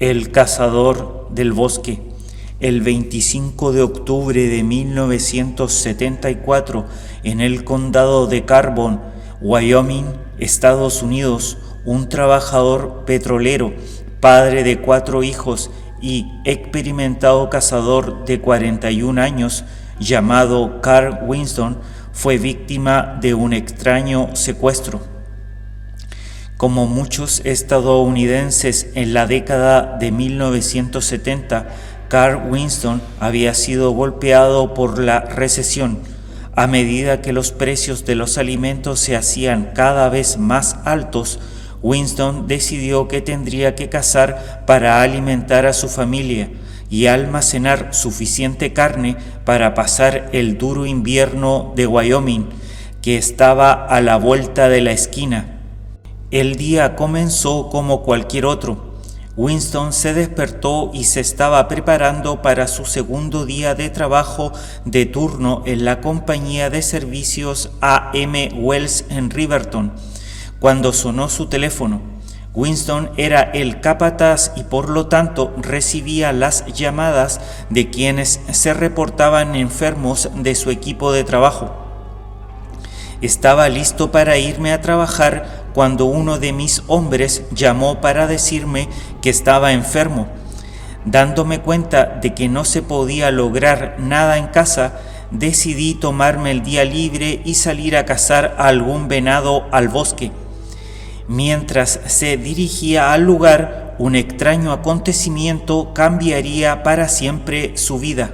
El cazador del bosque. El 25 de octubre de 1974, en el condado de Carbon, Wyoming, Estados Unidos, un trabajador petrolero, padre de 4 hijos y experimentado cazador de 41 años, llamado Carl Winston, fue víctima de un extraño secuestro. Como muchos estadounidenses en la década de 1970, Carl Winston había sido golpeado por la recesión. A medida que los precios de los alimentos se hacían cada vez más altos, Winston decidió que tendría que cazar para alimentar a su familia y almacenar suficiente carne para pasar el duro invierno de Wyoming, que estaba a la vuelta de la esquina. El día comenzó como cualquier otro. Winston se despertó y se estaba preparando para su segundo día de trabajo de turno en la compañía de servicios A.M. Wells en Riverton, cuando sonó su teléfono. Winston era el capataz y por lo tanto recibía las llamadas de quienes se reportaban enfermos de su equipo de trabajo. Estaba listo para irme a trabajar cuando uno de mis hombres llamó para decirme que estaba enfermo. Dándome cuenta de que no se podía lograr nada en casa, decidí tomarme el día libre y salir a cazar a algún venado al bosque. Mientras se dirigía al lugar, un extraño acontecimiento cambiaría para siempre su vida.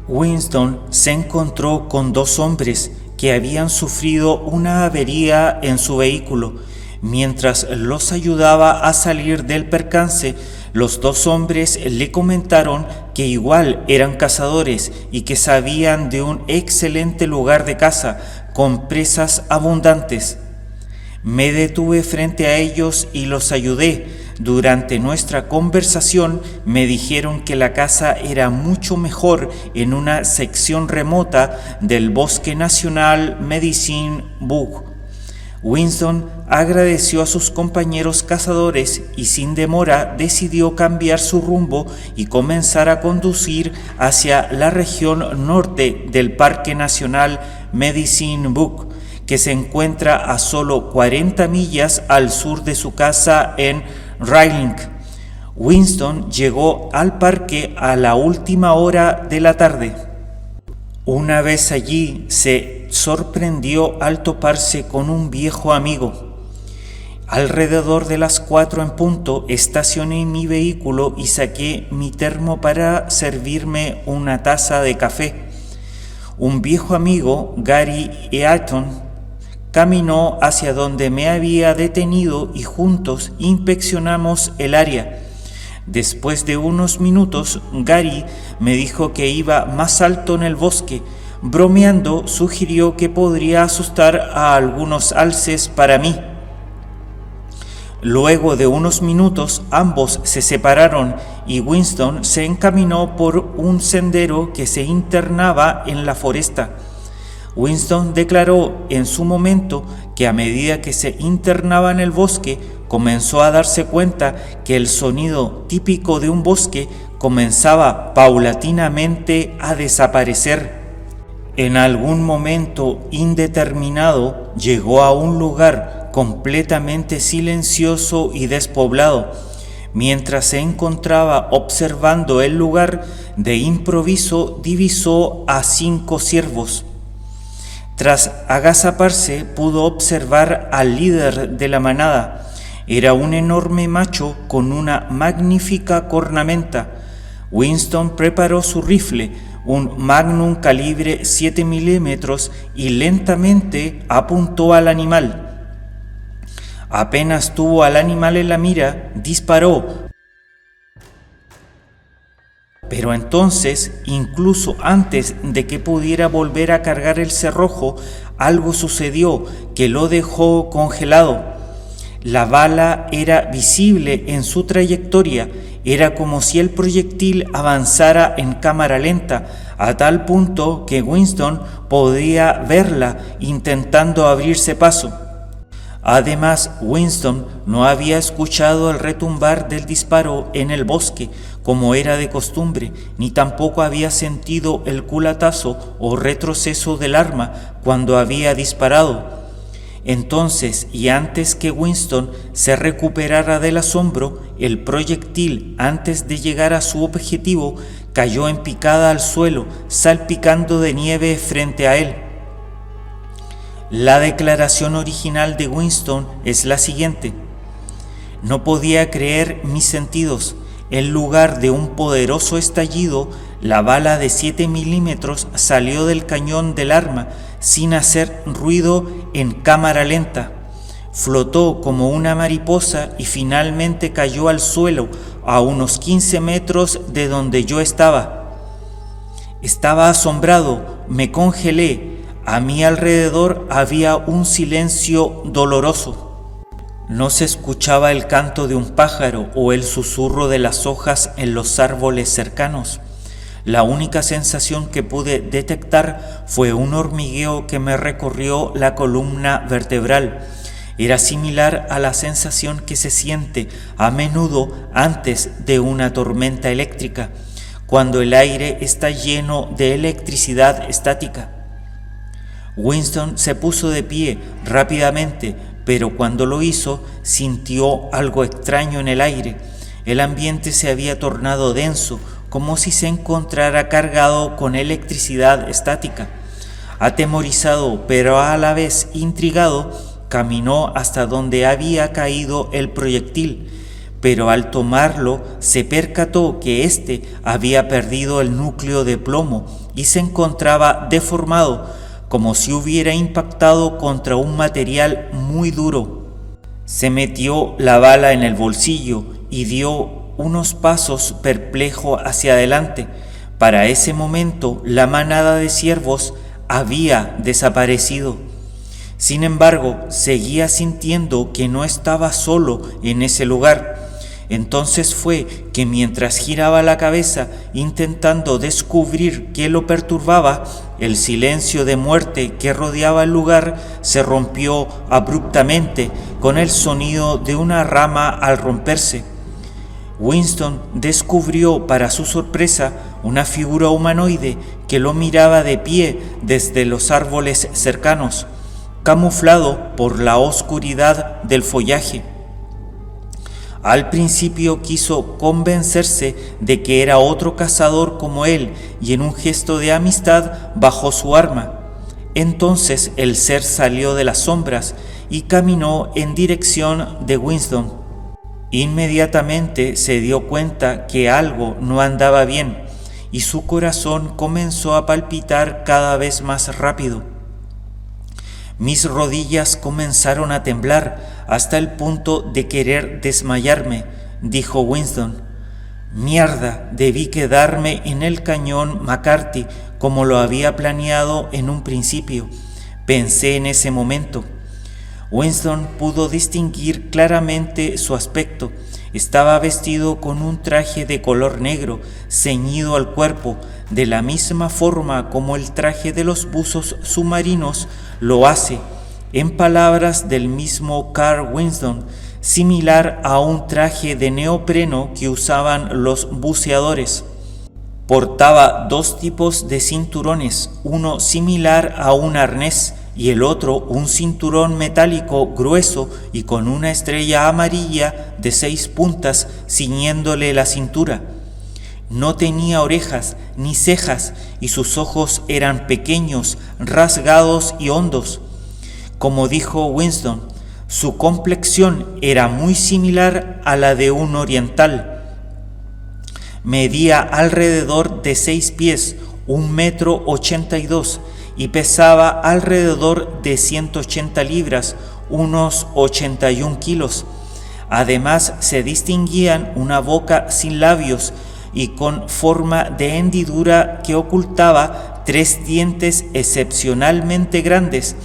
Winston se encontró con 2 hombres que habían sufrido una avería en su vehículo. Mientras los ayudaba a salir del percance, los 2 hombres le comentaron que igual eran cazadores y que sabían de un excelente lugar de caza con presas abundantes. Me detuve frente a ellos y los ayudé. Durante nuestra conversación me dijeron que la caza era mucho mejor en una sección remota del Bosque Nacional Medicine Book. Winston agradeció a sus compañeros cazadores y sin demora decidió cambiar su rumbo y comenzar a conducir hacia la región norte del Parque Nacional Medicine Book, que se encuentra a solo 40 millas al sur de su casa en Riley. Winston llegó al parque a la última hora de la tarde. Una vez allí, se sorprendió al toparse con un viejo amigo. Alrededor de las 4 en punto, estacioné mi vehículo y saqué mi termo para servirme una taza de café. Un viejo amigo, Gary Eaton, caminó hacia donde me había detenido y juntos inspeccionamos el área. Después de unos minutos, Gary me dijo que iba más alto en el bosque. Bromeando, sugirió que podría asustar a algunos alces para mí. Luego de unos minutos, ambos se separaron y Winston se encaminó por un sendero que se internaba en la foresta. Winston declaró en su momento que a medida que se internaba en el bosque, comenzó a darse cuenta que el sonido típico de un bosque comenzaba paulatinamente a desaparecer. En algún momento indeterminado llegó a un lugar completamente silencioso y despoblado. Mientras se encontraba observando el lugar, de improviso divisó a 5 ciervos. Tras agazaparse, pudo observar al líder de la manada. Era un enorme macho con una magnífica cornamenta. Winston preparó su rifle, un Magnum calibre 7 milímetros, y lentamente apuntó al animal. Apenas tuvo al animal en la mira, disparó. Pero entonces, incluso antes de que pudiera volver a cargar el cerrojo, algo sucedió que lo dejó congelado. La bala era visible en su trayectoria. Era como si el proyectil avanzara en cámara lenta, a tal punto que Winston podía verla intentando abrirse paso. Además, Winston no había escuchado el retumbar del disparo en el bosque, como era de costumbre, ni tampoco había sentido el culatazo o retroceso del arma cuando había disparado. Entonces, y antes que Winston se recuperara del asombro, el proyectil, antes de llegar a su objetivo, cayó en picada al suelo, salpicando de nieve frente a él. La declaración original de Winston es la siguiente: no podía creer mis sentidos. En lugar de un poderoso estallido, la bala de 7 milímetros salió del cañón del arma sin hacer ruido en cámara lenta. Flotó como una mariposa y finalmente cayó al suelo a unos 15 metros de donde yo estaba. Estaba asombrado, me congelé. A mi alrededor había un silencio doloroso. No se escuchaba el canto de un pájaro o el susurro de las hojas en los árboles cercanos. La única sensación que pude detectar fue un hormigueo que me recorrió la columna vertebral. Era similar a la sensación que se siente a menudo antes de una tormenta eléctrica, cuando el aire está lleno de electricidad estática. Winston se puso de pie rápidamente, pero cuando lo hizo sintió algo extraño en el aire. El ambiente se había tornado denso, como si se encontrara cargado con electricidad estática. Atemorizado, pero a la vez intrigado, caminó hasta donde había caído el proyectil, pero al tomarlo se percató que éste había perdido el núcleo de plomo y se encontraba deformado, como si hubiera impactado contra un material muy duro. Se metió la bala en el bolsillo y dio unos pasos perplejo hacia adelante. Para ese momento, la manada de ciervos había desaparecido. Sin embargo, seguía sintiendo que no estaba solo en ese lugar. Entonces fue que mientras giraba la cabeza intentando descubrir qué lo perturbaba, el silencio de muerte que rodeaba el lugar se rompió abruptamente con el sonido de una rama al romperse. Winston descubrió para su sorpresa una figura humanoide que lo miraba de pie desde los árboles cercanos, camuflado por la oscuridad del follaje. Al principio quiso convencerse de que era otro cazador como él y en un gesto de amistad bajó su arma. Entonces el ser salió de las sombras y caminó en dirección de Winston. Inmediatamente se dio cuenta que algo no andaba bien y su corazón comenzó a palpitar cada vez más rápido. Mis rodillas comenzaron a temblar hasta el punto de querer desmayarme, dijo Winston. Mierda, debí quedarme en el cañón McCarthy como lo había planeado en un principio, pensé en ese momento. Winston pudo distinguir claramente su aspecto. Estaba vestido con un traje de color negro, ceñido al cuerpo, de la misma forma como el traje de los buzos submarinos lo hace, en palabras del mismo Carl Winston, similar a un traje de neopreno que usaban los buceadores. Portaba dos tipos de cinturones, uno similar a un arnés y el otro un cinturón metálico grueso y con una estrella amarilla de 6 puntas ciñéndole la cintura. No tenía orejas ni cejas y sus ojos eran pequeños, rasgados y hondos. Como dijo Winston, su complexión era muy similar a la de un oriental. Medía alrededor de 6 pies, 1,82 m, y pesaba alrededor de 180 libras, unos 81 kilos. Además, se distinguían una boca sin labios y con forma de hendidura que ocultaba 3 dientes excepcionalmente grandes,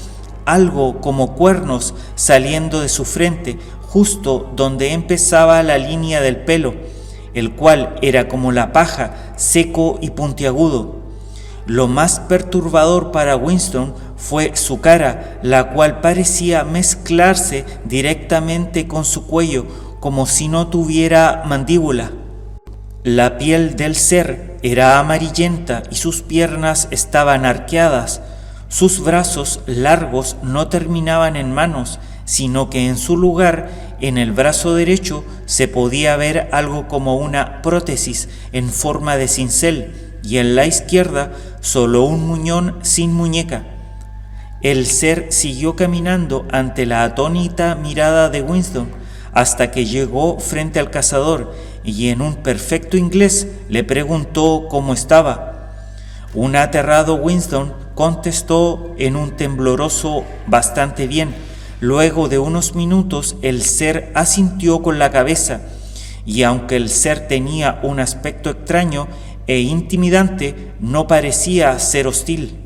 algo como cuernos saliendo de su frente, justo donde empezaba la línea del pelo, el cual era como la paja, seco y puntiagudo. Lo más perturbador para Winston fue su cara, la cual parecía mezclarse directamente con su cuello, como si no tuviera mandíbula. La piel del ser era amarillenta y sus piernas estaban arqueadas. Sus brazos largos no terminaban en manos, sino que en su lugar, en el brazo derecho, se podía ver algo como una prótesis en forma de cincel, y en la izquierda solo un muñón sin muñeca. El ser siguió caminando ante la atónita mirada de Winston hasta que llegó frente al cazador y en un perfecto inglés le preguntó cómo estaba. Un aterrado Winston contestó en un tembloroso bastante bien. Luego de unos minutos el ser asintió con la cabeza, y aunque el ser tenía un aspecto extraño e intimidante, no parecía ser hostil.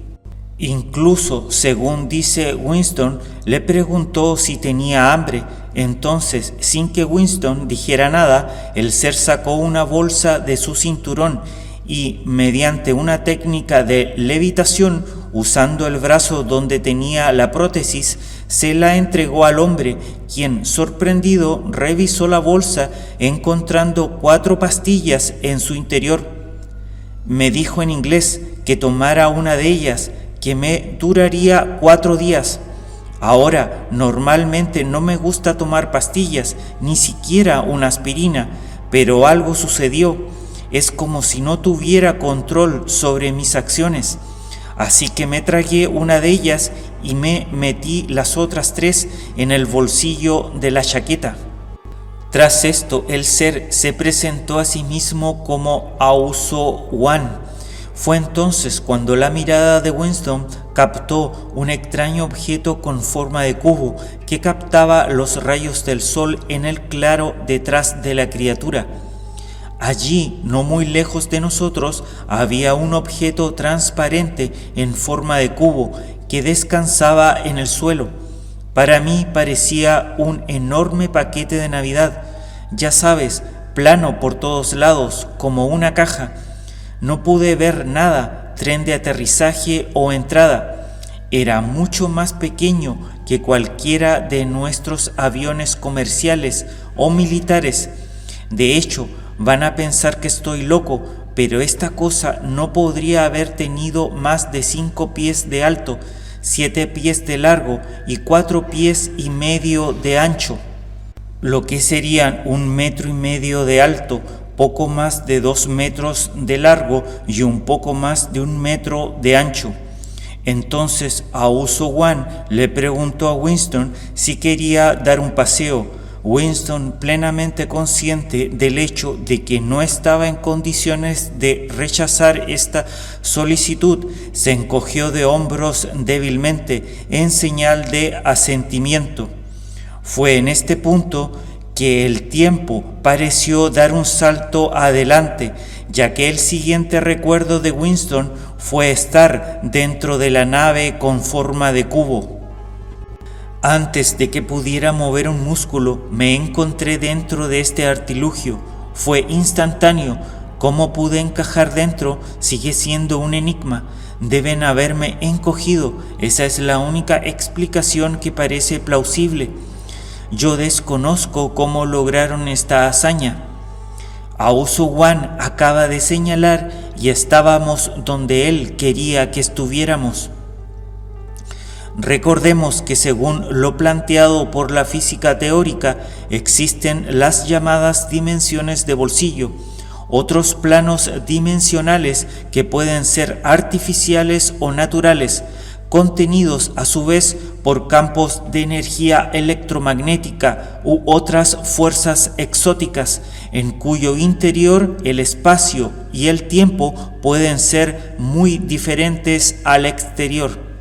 Incluso, según dice Winston, le preguntó si tenía hambre. Entonces, sin que Winston dijera nada, el ser sacó una bolsa de su cinturón y, mediante una técnica de levitación, usando el brazo donde tenía la prótesis, se la entregó al hombre, quien, sorprendido, revisó la bolsa, encontrando 4 pastillas en su interior. Me dijo en inglés que tomara una de ellas, que me duraría 4 días. Ahora, normalmente no me gusta tomar pastillas, ni siquiera una aspirina, pero algo sucedió. Es como si no tuviera control sobre mis acciones. Así que me tragué una de ellas y me metí las otras 3 en el bolsillo de la chaqueta. Tras esto, el ser se presentó a sí mismo como Auso Wan. Fue entonces cuando la mirada de Winston captó un extraño objeto con forma de cubo que captaba los rayos del sol en el claro detrás de la criatura. Allí, no muy lejos de nosotros, había un objeto transparente en forma de cubo que descansaba en el suelo. Para mí parecía un enorme paquete de Navidad, ya sabes, plano por todos lados, como una caja. No pude ver nada, tren de aterrizaje o entrada. Era mucho más pequeño que cualquiera de nuestros aviones comerciales o militares. De hecho, van a pensar que estoy loco, pero esta cosa no podría haber tenido más de 5 pies de alto, 7 pies de largo y 4 pies y medio de ancho, lo que serían 1,5 metros de alto, poco más de 2 metros de largo y un poco más de 1 metro de ancho. Entonces Auso Wan le preguntó a Winston si quería dar un paseo. Winston, plenamente consciente del hecho de que no estaba en condiciones de rechazar esta solicitud, se encogió de hombros débilmente en señal de asentimiento. Fue en este punto que el tiempo pareció dar un salto adelante, ya que el siguiente recuerdo de Winston fue estar dentro de la nave con forma de cubo. Antes de que pudiera mover un músculo, me encontré dentro de este artilugio. Fue instantáneo. ¿Cómo pude encajar dentro? Sigue siendo un enigma. Deben haberme encogido. Esa es la única explicación que parece plausible. Yo desconozco cómo lograron esta hazaña. Auso Wan acaba de señalar y estábamos donde él quería que estuviéramos. Recordemos que según lo planteado por la física teórica, existen las llamadas dimensiones de bolsillo, otros planos dimensionales que pueden ser artificiales o naturales, contenidos a su vez por campos de energía electromagnética u otras fuerzas exóticas, en cuyo interior el espacio y el tiempo pueden ser muy diferentes al exterior.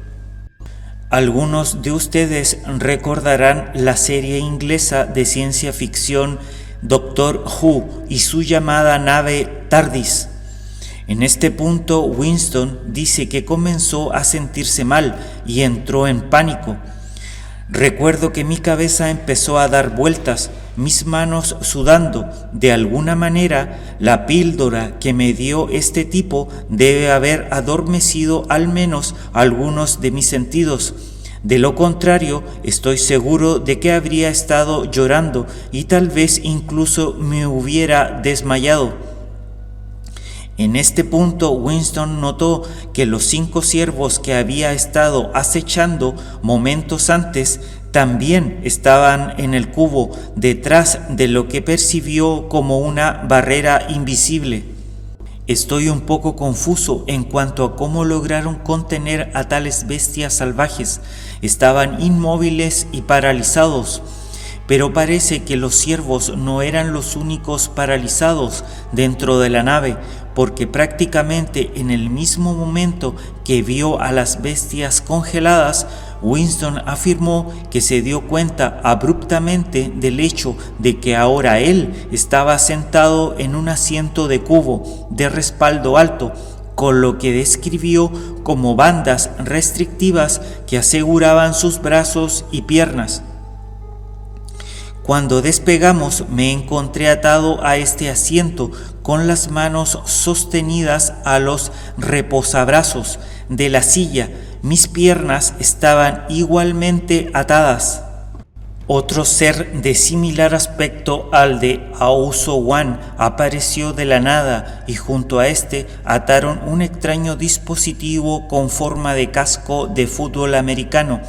Algunos de ustedes recordarán la serie inglesa de ciencia ficción Doctor Who y su llamada nave TARDIS. En este punto, Winston dice que comenzó a sentirse mal y entró en pánico. Recuerdo que mi cabeza empezó a dar vueltas. mis manos sudando. De alguna manera, la píldora que me dio este tipo debe haber adormecido al menos algunos de mis sentidos. De lo contrario, estoy seguro de que habría estado llorando y tal vez incluso me hubiera desmayado. En este punto, Winston notó que los 5 ciervos que había estado acechando momentos antes también estaban en el cubo, detrás de lo que percibió como una barrera invisible. Estoy un poco confuso en cuanto a cómo lograron contener a tales bestias salvajes. Estaban inmóviles y paralizados. Pero parece que los ciervos no eran los únicos paralizados dentro de la nave, porque prácticamente en el mismo momento que vio a las bestias congeladas, Winston afirmó que se dio cuenta abruptamente del hecho de que ahora él estaba sentado en un asiento de cubo de respaldo alto, con lo que describió como bandas restrictivas que aseguraban sus brazos y piernas. Cuando despegamos me encontré atado a este asiento con las manos sostenidas a los reposabrazos de la silla. Mis piernas estaban igualmente atadas. Otro ser de similar aspecto al de Aoso One apareció de la nada y junto a este ataron un extraño dispositivo con forma de casco de fútbol americano,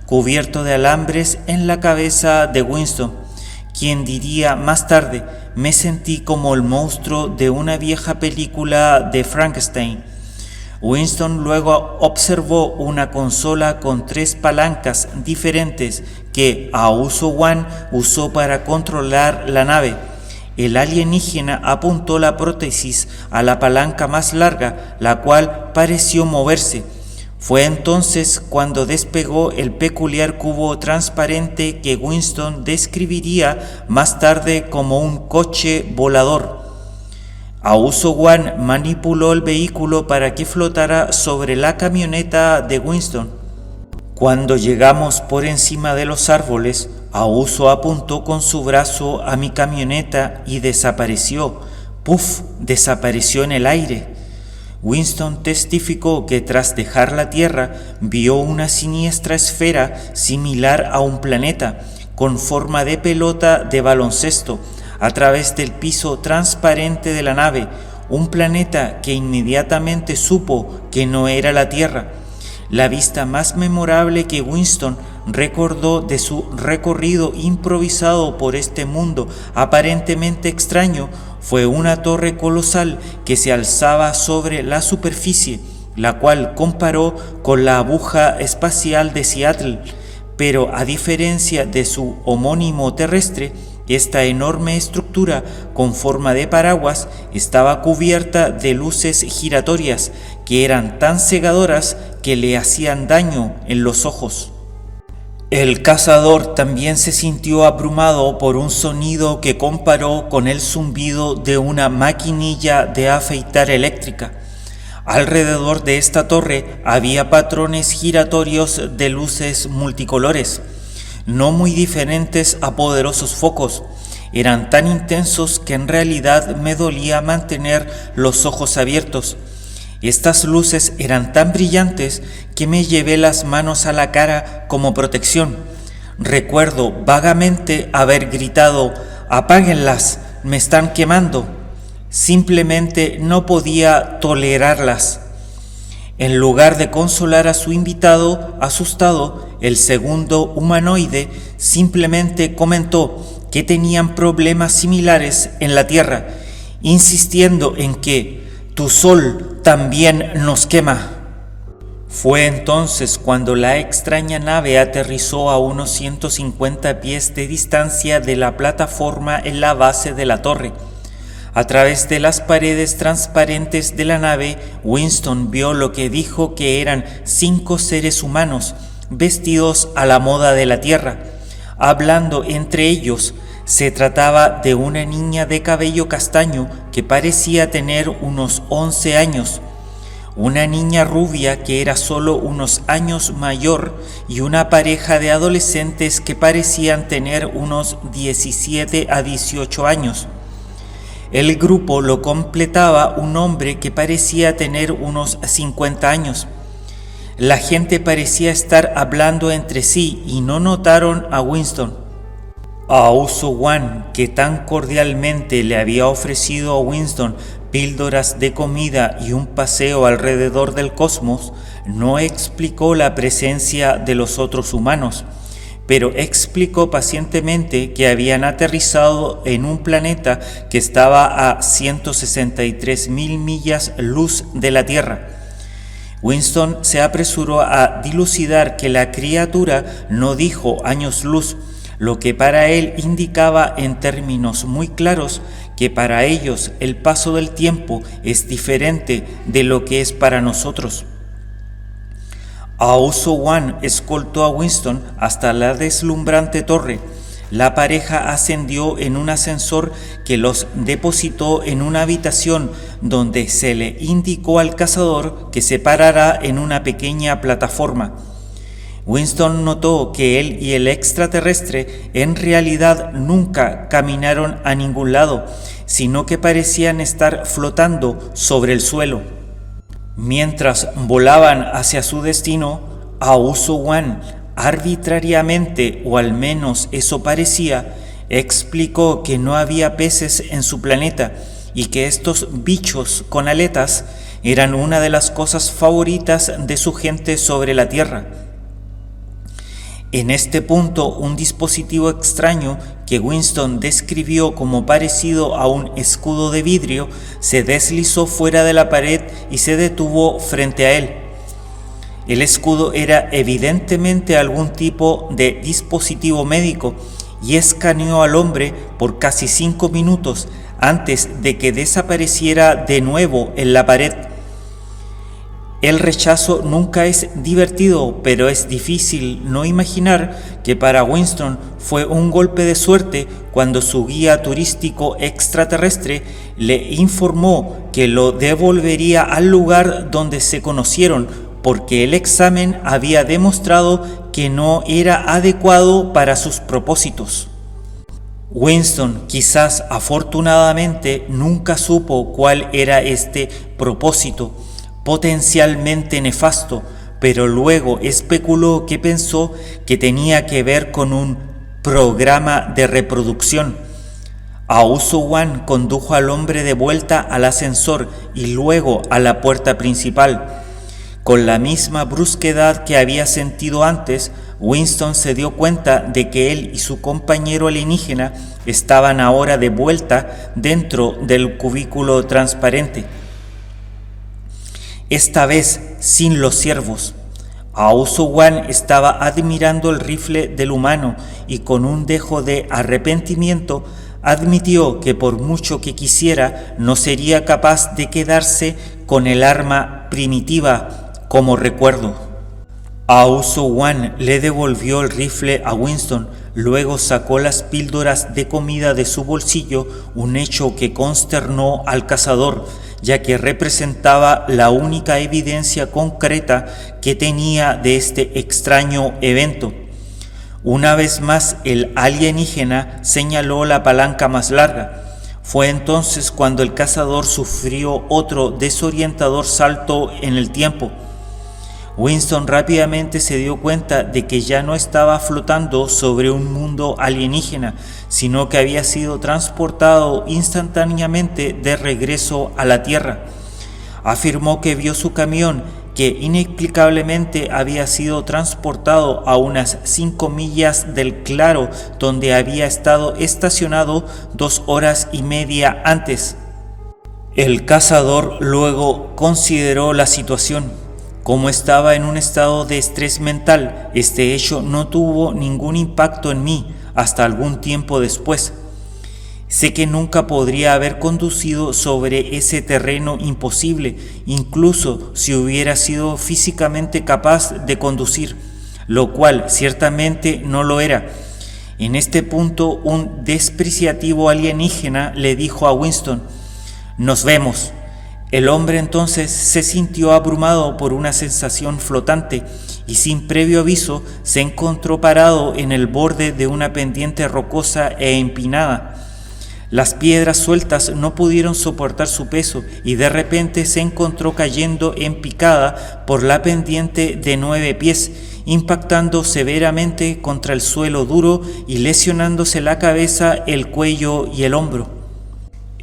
cubierto de alambres en la cabeza de Winston. Quien diría más tarde, me sentí como el monstruo de una vieja película de Frankenstein. Winston luego observó una consola con 3 palancas diferentes que Aoso One usó para controlar la nave. El alienígena apuntó la prótesis a la palanca más larga, la cual pareció moverse. Fue entonces cuando despegó el peculiar cubo transparente que Winston describiría más tarde como un coche volador. Aoso One manipuló el vehículo para que flotara sobre la camioneta de Winston. Cuando llegamos por encima de los árboles, Aoso apuntó con su brazo a mi camioneta y desapareció. ¡Puf! Desapareció en el aire. Winston testificó que tras dejar la Tierra vio una siniestra esfera similar a un planeta, con forma de pelota de baloncesto, a través del piso transparente de la nave, un planeta que inmediatamente supo que no era la Tierra. La vista más memorable que Winston recordó de su recorrido improvisado por este mundo aparentemente extraño fue una torre colosal que se alzaba sobre la superficie, la cual comparó con la aguja espacial de Seattle, pero a diferencia de su homónimo terrestre, esta enorme estructura con forma de paraguas estaba cubierta de luces giratorias que eran tan cegadoras que le hacían daño en los ojos. El cazador también se sintió abrumado por un sonido que comparó con el zumbido de una maquinilla de afeitar eléctrica. Alrededor de esta torre había patrones giratorios de luces multicolores, no muy diferentes a poderosos focos. Eran tan intensos que en realidad me dolía mantener los ojos abiertos. Estas luces eran tan brillantes que me llevé las manos a la cara como protección. Recuerdo vagamente haber gritado: «¡Apáguenlas! ¡Me están quemando!». Simplemente no podía tolerarlas. En lugar de consolar a su invitado asustado, el segundo humanoide simplemente comentó que tenían problemas similares en la Tierra, insistiendo en que «tu sol también nos quema». Fue entonces cuando la extraña nave aterrizó a unos 150 pies de distancia de la plataforma en la base de la torre. A través de las paredes transparentes de la nave, Winston vio lo que dijo que eran 5 seres humanos, vestidos a la moda de la Tierra, hablando entre ellos. Se trataba de una niña de cabello castaño que parecía tener unos 11 años. una niña rubia que era solo unos años mayor y una pareja de adolescentes que parecían tener unos 17 a 18 años. El grupo lo completaba un hombre que parecía tener unos 50 años. La gente parecía estar hablando entre sí y no notaron a Winston. Aosu-wan, que tan cordialmente le había ofrecido a Winston píldoras de comida y un paseo alrededor del cosmos, no explicó la presencia de los otros humanos, pero explicó pacientemente que habían aterrizado en un planeta que estaba a 163.000 millas luz de la Tierra. Winston se apresuró a dilucidar que la criatura no dijo años luz, lo que para él indicaba en términos muy claros que para ellos el paso del tiempo es diferente de lo que es para nosotros. Aosu-wan escoltó a Winston hasta la deslumbrante torre. La pareja ascendió en un ascensor que los depositó en una habitación donde se le indicó al cazador que se parara en una pequeña plataforma. Winston notó que él y el extraterrestre en realidad nunca caminaron a ningún lado, sino que parecían estar flotando sobre el suelo. Mientras volaban hacia su destino, Aosu-wan, arbitrariamente, o al menos eso parecía, explicó que no había peces en su planeta y que estos bichos con aletas eran una de las cosas favoritas de su gente sobre la Tierra. En este punto, un dispositivo extraño que Winston describió como parecido a un escudo de vidrio se deslizó fuera de la pared y se detuvo frente a él. El escudo era evidentemente algún tipo de dispositivo médico y escaneó al hombre por casi 5 minutos antes de que desapareciera de nuevo en la pared. El rechazo nunca es divertido, pero es difícil no imaginar que para Winston fue un golpe de suerte cuando su guía turístico extraterrestre le informó que lo devolvería al lugar donde se conocieron, porque el examen había demostrado que no era adecuado para sus propósitos. Winston, quizás afortunadamente, nunca supo cuál era este propósito potencialmente nefasto, pero luego especuló que pensó que tenía que ver con un programa de reproducción. Aosu-wan condujo al hombre de vuelta al ascensor y luego a la puerta principal. Con la misma brusquedad que había sentido antes, Winston se dio cuenta de que él y su compañero alienígena estaban ahora de vuelta dentro del cubículo transparente. Esta vez sin los ciervos. Aosu-wan estaba admirando el rifle del humano y con un dejo de arrepentimiento admitió que por mucho que quisiera no sería capaz de quedarse con el arma primitiva como recuerdo. Aosu-wan le devolvió el rifle a Winston, luego sacó las píldoras de comida de su bolsillo, un hecho que consternó al cazador, ya que representaba la única evidencia concreta que tenía de este extraño evento. Una vez más el alienígena señaló la palanca más larga. Fue entonces cuando el cazador sufrió otro desorientador salto en el tiempo. Winston rápidamente se dio cuenta de que ya no estaba flotando sobre un mundo alienígena, sino que había sido transportado instantáneamente de regreso a la Tierra. Afirmó que vio su camión, que inexplicablemente había sido transportado a unas 5 millas del claro donde había estado estacionado 2 horas y media antes. El cazador luego consideró la situación. Como estaba en un estado de estrés mental, este hecho no tuvo ningún impacto en mí hasta algún tiempo después. Sé que nunca podría haber conducido sobre ese terreno imposible, incluso si hubiera sido físicamente capaz de conducir, lo cual ciertamente no lo era. En este punto, un despreciativo alienígena le dijo a Winston: «Nos vemos». El hombre entonces se sintió abrumado por una sensación flotante y sin previo aviso se encontró parado en el borde de una pendiente rocosa e empinada. Las piedras sueltas no pudieron soportar su peso y de repente se encontró cayendo en picada por la pendiente de 9 pies, impactando severamente contra el suelo duro y lesionándose la cabeza, el cuello y el hombro.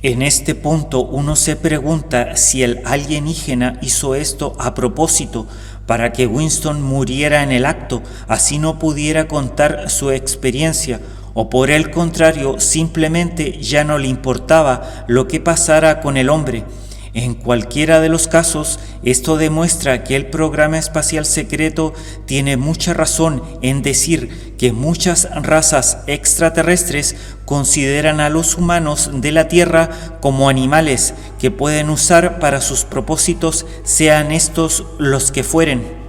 En este punto uno se pregunta si el alienígena hizo esto a propósito para que Winston muriera en el acto, así no pudiera contar su experiencia, o por el contrario, simplemente ya no le importaba lo que pasara con el hombre. En cualquiera de los casos, esto demuestra que el programa espacial secreto tiene mucha razón en decir que muchas razas extraterrestres consideran a los humanos de la Tierra como animales que pueden usar para sus propósitos, sean estos los que fueren.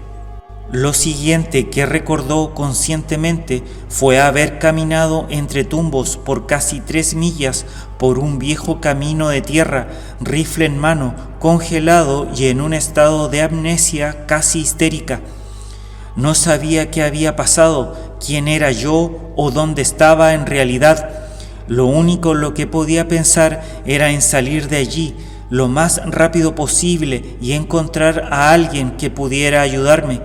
Lo siguiente que recordó conscientemente fue haber caminado entre tumbos por casi 3 millas por un viejo camino de tierra, rifle en mano, congelado y en un estado de amnesia casi histérica. No sabía qué había pasado, quién era yo o dónde estaba en realidad. Lo único lo que podía pensar era en salir de allí lo más rápido posible y encontrar a alguien que pudiera ayudarme.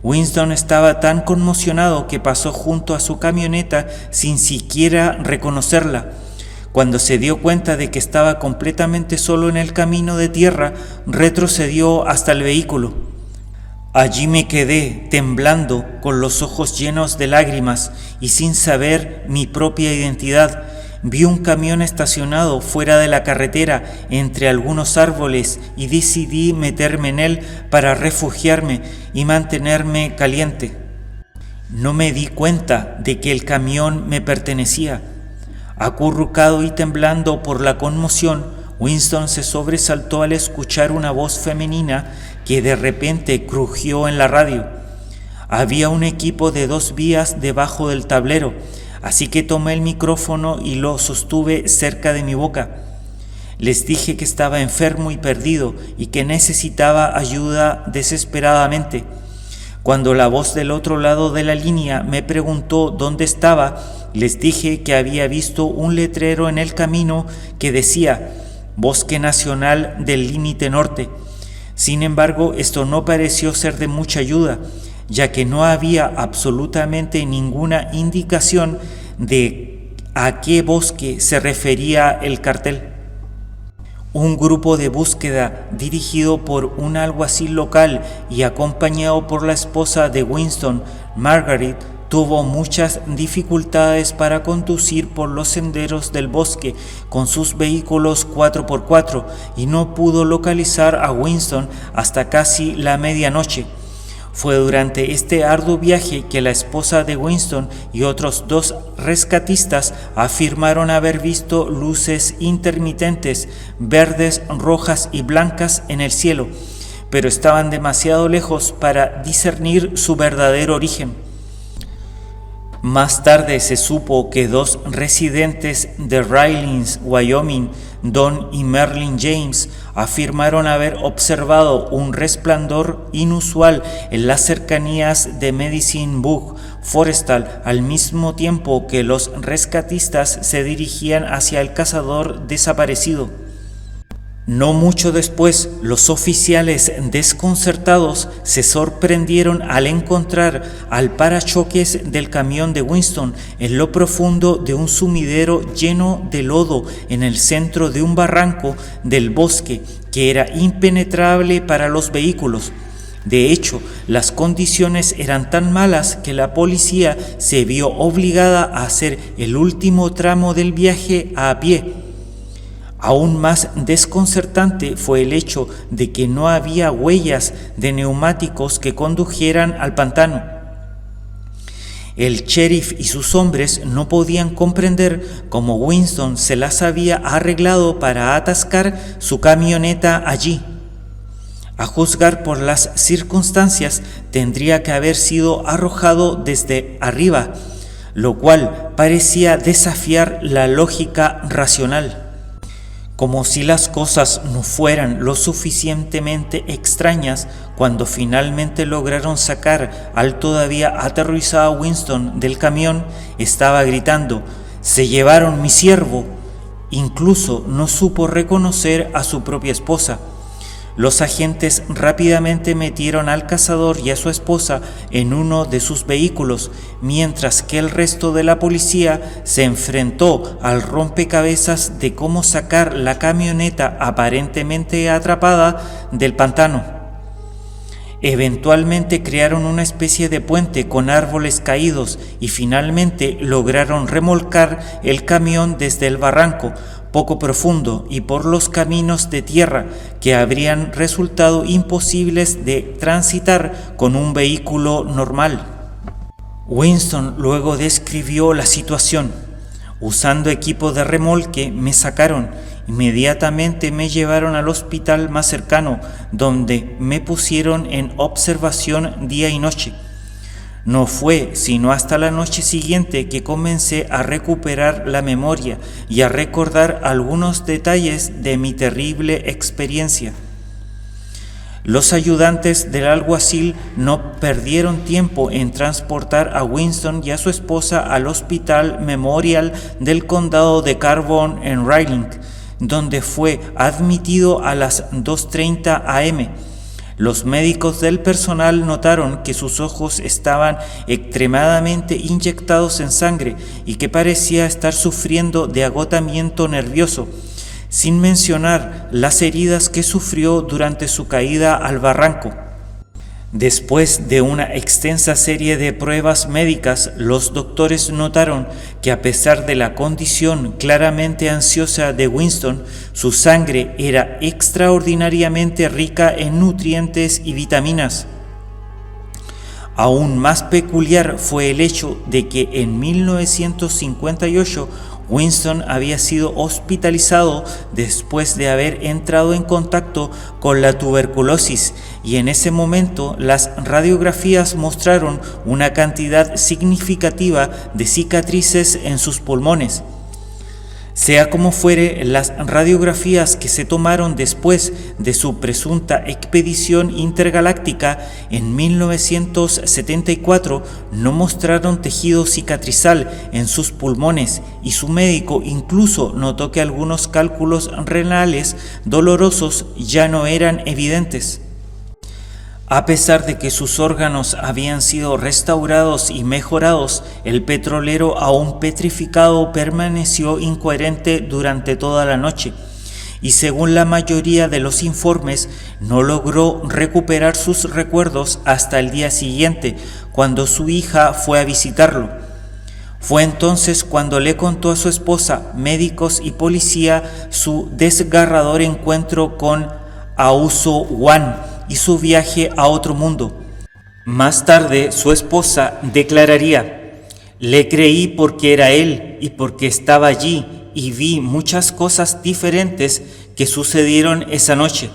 Winston estaba tan conmocionado que pasó junto a su camioneta sin siquiera reconocerla. Cuando se dio cuenta de que estaba completamente solo en el camino de tierra, retrocedió hasta el vehículo. Allí me quedé, temblando, con los ojos llenos de lágrimas y sin saber mi propia identidad. Vi un camión estacionado fuera de la carretera entre algunos árboles y decidí meterme en él para refugiarme y mantenerme caliente. No me di cuenta de que el camión me pertenecía. Acurrucado y temblando por la conmoción, Winston se sobresaltó al escuchar una voz femenina que de repente crujió en la radio. Había un equipo de 2 vías debajo del tablero, así que tomé el micrófono y lo sostuve cerca de mi boca. Les dije que estaba enfermo y perdido y que necesitaba ayuda desesperadamente. Cuando la voz del otro lado de la línea me preguntó dónde estaba, les dije que había visto un letrero en el camino que decía Bosque Nacional del Límite Norte. Sin embargo, esto no pareció ser de mucha ayuda, ya que no había absolutamente ninguna indicación de a qué bosque se refería el cartel. Un grupo de búsqueda dirigido por un alguacil local y acompañado por la esposa de Winston, Margaret, tuvo muchas dificultades para conducir por los senderos del bosque con sus vehículos 4x4 y no pudo localizar a Winston hasta casi la medianoche. Fue durante este arduo viaje que la esposa de Winston y otros 2 rescatistas afirmaron haber visto luces intermitentes, verdes, rojas y blancas en el cielo, pero estaban demasiado lejos para discernir su verdadero origen. Más tarde se supo que 2 residentes de Rawlins, Wyoming, Don y Merlin James, afirmaron haber observado un resplandor inusual en las cercanías de Medicine Bow Forestal al mismo tiempo que los rescatistas se dirigían hacia el cazador desaparecido. No mucho después, los oficiales desconcertados se sorprendieron al encontrar al parachoques del camión de Winston en lo profundo de un sumidero lleno de lodo en el centro de un barranco del bosque que era impenetrable para los vehículos. De hecho, las condiciones eran tan malas que la policía se vio obligada a hacer el último tramo del viaje a pie. Aún más desconcertante fue el hecho de que no había huellas de neumáticos que condujeran al pantano. El sheriff y sus hombres no podían comprender cómo Winston se las había arreglado para atascar su camioneta allí. A juzgar por las circunstancias, tendría que haber sido arrojado desde arriba, lo cual parecía desafiar la lógica racional. Como si las cosas no fueran lo suficientemente extrañas, cuando finalmente lograron sacar al todavía aterrorizado Winston del camión, estaba gritando: «¡Se llevaron mi ciervo!». Incluso no supo reconocer a su propia esposa. Los agentes rápidamente metieron al cazador y a su esposa en uno de sus vehículos, mientras que el resto de la policía se enfrentó al rompecabezas de cómo sacar la camioneta aparentemente atrapada del pantano. Eventualmente crearon una especie de puente con árboles caídos y finalmente lograron remolcar el camión desde el barranco poco profundo y por los caminos de tierra que habrían resultado imposibles de transitar con un vehículo normal. Winston luego describió la situación. «Usando equipo de remolque me sacaron. Inmediatamente me llevaron al hospital más cercano, donde me pusieron en observación día y noche. No fue sino hasta la noche siguiente que comencé a recuperar la memoria y a recordar algunos detalles de mi terrible experiencia». Los ayudantes del alguacil no perdieron tiempo en transportar a Winston y a su esposa al Hospital Memorial del Condado de Carbon en Raleigh, donde fue admitido a las 2:30 a.m. Los médicos del personal notaron que sus ojos estaban extremadamente inyectados en sangre y que parecía estar sufriendo de agotamiento nervioso, sin mencionar las heridas que sufrió durante su caída al barranco. Después de una extensa serie de pruebas médicas, los doctores notaron que a pesar de la condición claramente ansiosa de Winston, su sangre era extraordinariamente rica en nutrientes y vitaminas. Aún más peculiar fue el hecho de que en 1958 Winston había sido hospitalizado después de haber entrado en contacto con la tuberculosis, y en ese momento las radiografías mostraron una cantidad significativa de cicatrices en sus pulmones. Sea como fuere, las radiografías que se tomaron después de su presunta expedición intergaláctica en 1974 no mostraron tejido cicatrizal en sus pulmones, y su médico incluso notó que algunos cálculos renales dolorosos ya no eran evidentes. A pesar de que sus órganos habían sido restaurados y mejorados, el petrolero aún petrificado permaneció incoherente durante toda la noche, y según la mayoría de los informes, no logró recuperar sus recuerdos hasta el día siguiente, cuando su hija fue a visitarlo. Fue entonces cuando le contó a su esposa, médicos y policía su desgarrador encuentro con Auso Wan y su viaje a otro mundo. Más tarde, su esposa declararía: «Le creí porque era él y porque estaba allí y vi muchas cosas diferentes que sucedieron esa noche».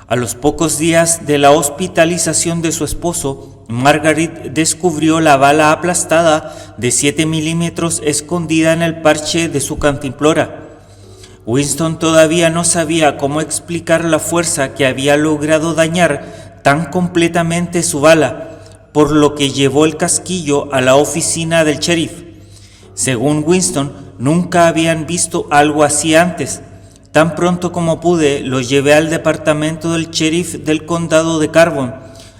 A los pocos días de la hospitalización de su esposo, Margaret descubrió la bala aplastada de 7 milímetros escondida en el parche de su cantimplora. Winston todavía no sabía cómo explicar la fuerza que había logrado dañar tan completamente su bala, por lo que llevó el casquillo a la oficina del sheriff. Según Winston, nunca habían visto algo así antes. Tan pronto como pude, lo llevé al departamento del sheriff del condado de Carbon,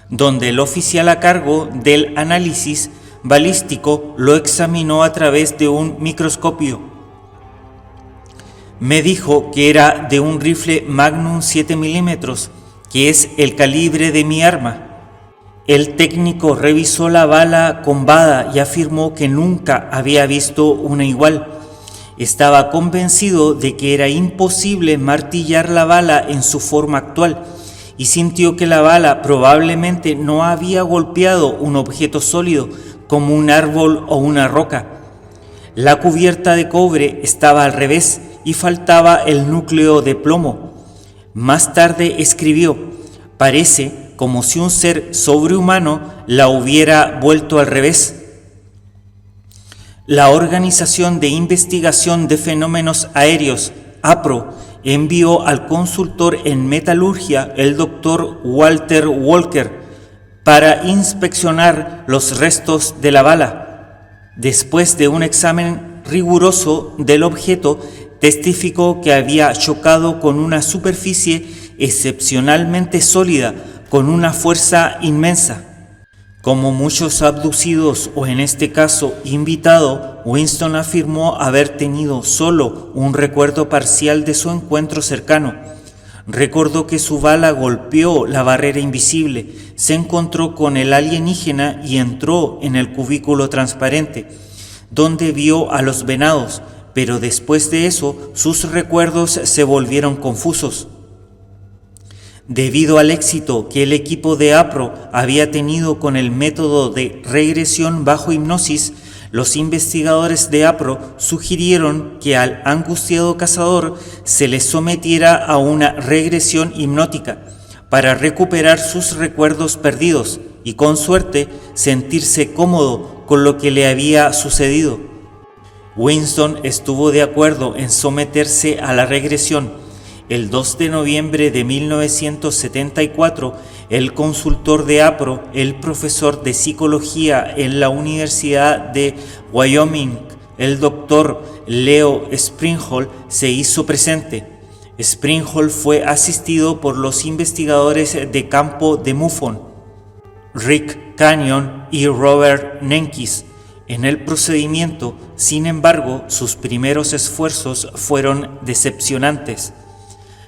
donde el oficial a cargo del análisis balístico lo examinó a través de un microscopio. Me dijo que era de un rifle Magnum 7 milímetros, que es el calibre de mi arma. El técnico revisó la bala combada y afirmó que nunca había visto una igual. Estaba convencido de que era imposible martillar la bala en su forma actual, y sintió que la bala probablemente no había golpeado un objeto sólido como un árbol o una roca. La cubierta de cobre estaba al revés y faltaba el núcleo de plomo. Más tarde escribió: «Parece como si un ser sobrehumano la hubiera vuelto al revés». La Organización de Investigación de Fenómenos Aéreos, APRO, envió al consultor en metalurgia, el Dr. Walter Walker, para inspeccionar los restos de la bala. Después de un examen riguroso del objeto, testificó que había chocado con una superficie excepcionalmente sólida, con una fuerza inmensa. Como muchos abducidos, o en este caso invitado, Winston afirmó haber tenido solo un recuerdo parcial de su encuentro cercano. Recordó que su bala golpeó la barrera invisible, se encontró con el alienígena y entró en el cubículo transparente, donde vio a los venados, pero después de eso sus recuerdos se volvieron confusos. Debido al éxito que el equipo de APRO había tenido con el método de regresión bajo hipnosis, los investigadores de APRO sugirieron que al angustiado cazador se le sometiera a una regresión hipnótica para recuperar sus recuerdos perdidos y, con suerte, sentirse cómodo con lo que le había sucedido. Winston estuvo de acuerdo en someterse a la regresión. El 2 de noviembre de 1974, el consultor de APRO, el profesor de psicología en la Universidad de Wyoming, el Dr. Leo Springhall, se hizo presente. Springhall fue asistido por los investigadores de campo de MUFON, Rick Canyon y Robert Nenkis. En el procedimiento, sin embargo, sus primeros esfuerzos fueron decepcionantes.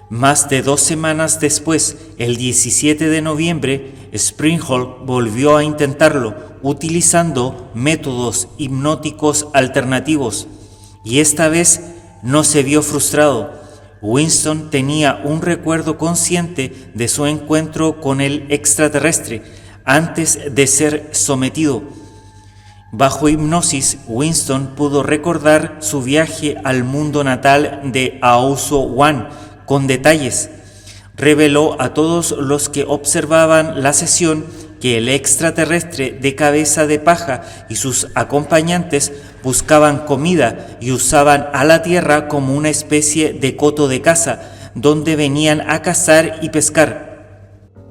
Más de 2 semanas después, el 17 de noviembre, Springhall volvió a intentarlo, utilizando métodos hipnóticos alternativos, y esta vez no se vio frustrado. Winston tenía un recuerdo consciente de su encuentro con el extraterrestre antes de ser sometido. Bajo hipnosis, Winston pudo recordar su viaje al mundo natal de Aoso One con detalles. Reveló a todos los que observaban la sesión que el extraterrestre de cabeza de paja y sus acompañantes buscaban comida y usaban a la Tierra como una especie de coto de caza, donde venían a cazar y pescar.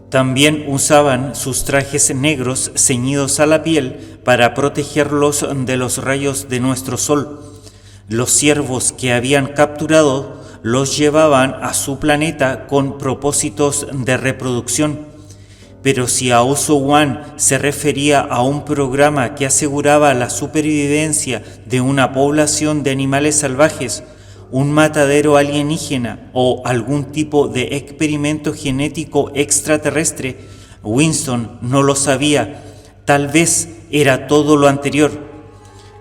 También usaban sus trajes negros ceñidos a la piel para protegerlos de los rayos de nuestro sol. Los ciervos que habían capturado los llevaban a su planeta con propósitos de reproducción. Pero si Aoso One se refería a un programa que aseguraba la supervivencia de una población de animales salvajes, un matadero alienígena o algún tipo de experimento genético extraterrestre, Winston no lo sabía. Tal vez era todo lo anterior.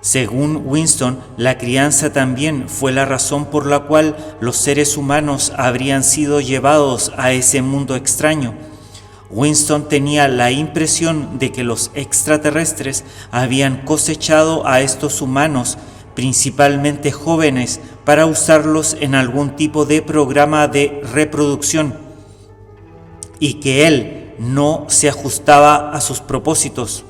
Según Winston, la crianza también fue la razón por la cual los seres humanos habrían sido llevados a ese mundo extraño. Winston tenía la impresión de que los extraterrestres habían cosechado a estos humanos, principalmente jóvenes, para usarlos en algún tipo de programa de reproducción, y que él no se ajustaba a sus propósitos,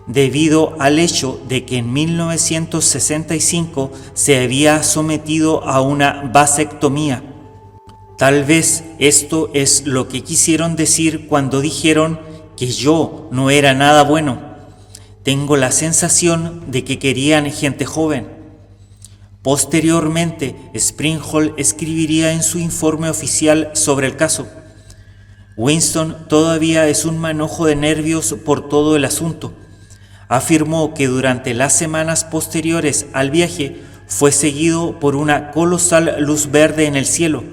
debido al hecho de que en 1965 se había sometido a una vasectomía. Tal vez esto es lo que quisieron decir cuando dijeron que yo no era nada bueno. Tengo la sensación de que querían gente joven. Posteriormente, Springhall escribiría en su informe oficial sobre el caso: Winston todavía es un manojo de nervios por todo el asunto. Afirmó que durante las semanas posteriores al viaje fue seguido por una colosal luz verde en el cielo.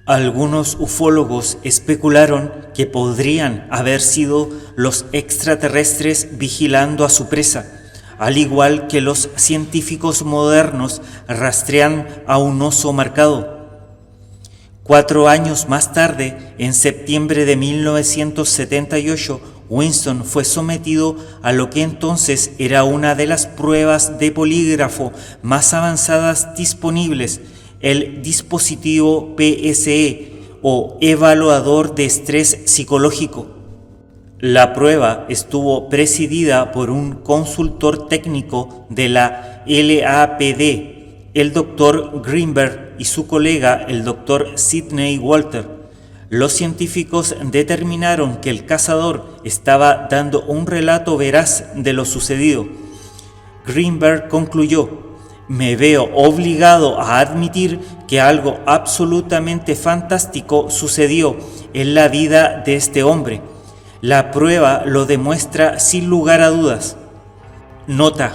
Algunos ufólogos especularon que podrían haber sido los extraterrestres vigilando a su presa, al igual que los científicos modernos rastrean a un oso marcado. 4 años más tarde, en septiembre de 1978, Winston fue sometido a lo que entonces era una de las pruebas de polígrafo más avanzadas disponibles, el dispositivo PSE, o evaluador de estrés psicológico. La prueba estuvo presidida por un consultor técnico de la LAPD, el Dr. Greenberg y su colega, el Dr. Sidney Walter. Los científicos determinaron que el cazador estaba dando un relato veraz de lo sucedido. Greenberg concluyó: me veo obligado a admitir que algo absolutamente fantástico sucedió en la vida de este hombre. La prueba lo demuestra sin lugar a dudas. Nota: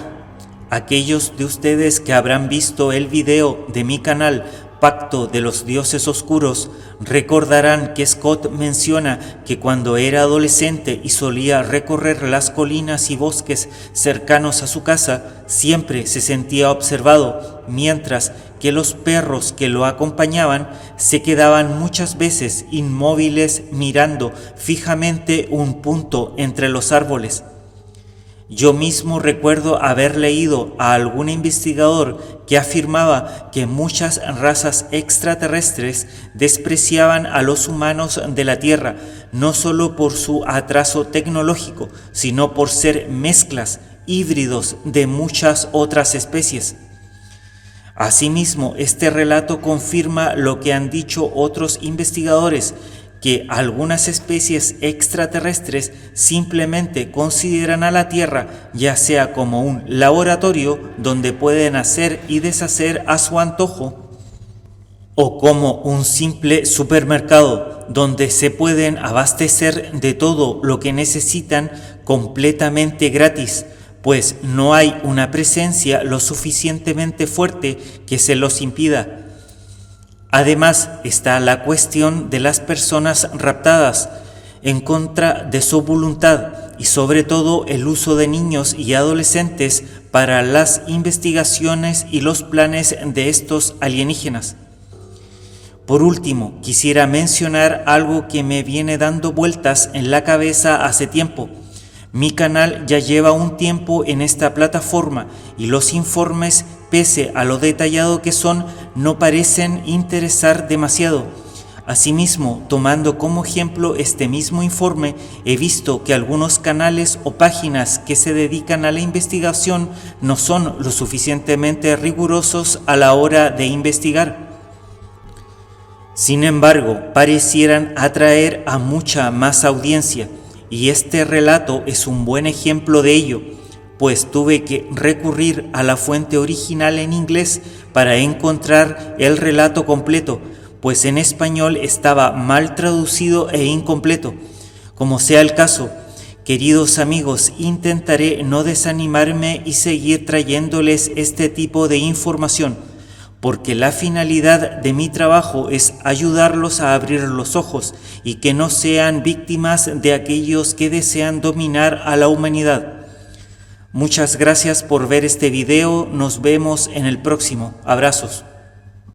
aquellos de ustedes que habrán visto el video de mi canal Pacto de los Dioses Oscuros recordarán que Scott menciona que cuando era adolescente y solía recorrer las colinas y bosques cercanos a su casa, siempre se sentía observado, mientras que los perros que lo acompañaban se quedaban muchas veces inmóviles mirando fijamente un punto entre los árboles. Yo mismo recuerdo haber leído a algún investigador que afirmaba que muchas razas extraterrestres despreciaban a los humanos de la Tierra, no solo por su atraso tecnológico, sino por ser mezclas, híbridos de muchas otras especies. Asimismo, este relato confirma lo que han dicho otros investigadores, que algunas especies extraterrestres simplemente consideran a la Tierra ya sea como un laboratorio donde pueden hacer y deshacer a su antojo, o como un simple supermercado donde se pueden abastecer de todo lo que necesitan completamente gratis, pues no hay una presencia lo suficientemente fuerte que se los impida. Además está la cuestión de las personas raptadas en contra de su voluntad y sobre todo el uso de niños y adolescentes para las investigaciones y los planes de estos alienígenas. Por último, quisiera mencionar algo que me viene dando vueltas en la cabeza hace tiempo. Mi canal ya lleva un tiempo en esta plataforma y los informes, pese a lo detallado que son, no parecen interesar demasiado. Asimismo, tomando como ejemplo este mismo informe, he visto que algunos canales o páginas que se dedican a la investigación no son lo suficientemente rigurosos a la hora de investigar. Sin embargo, parecieran atraer a mucha más audiencia, y este relato es un buen ejemplo de ello, pues tuve que recurrir a la fuente original en inglés para encontrar el relato completo, pues en español estaba mal traducido e incompleto. Como sea el caso, queridos amigos, intentaré no desanimarme y seguir trayéndoles este tipo de información, porque la finalidad de mi trabajo es ayudarlos a abrir los ojos y que no sean víctimas de aquellos que desean dominar a la humanidad. Muchas gracias por ver este video, nos vemos en el próximo. Abrazos.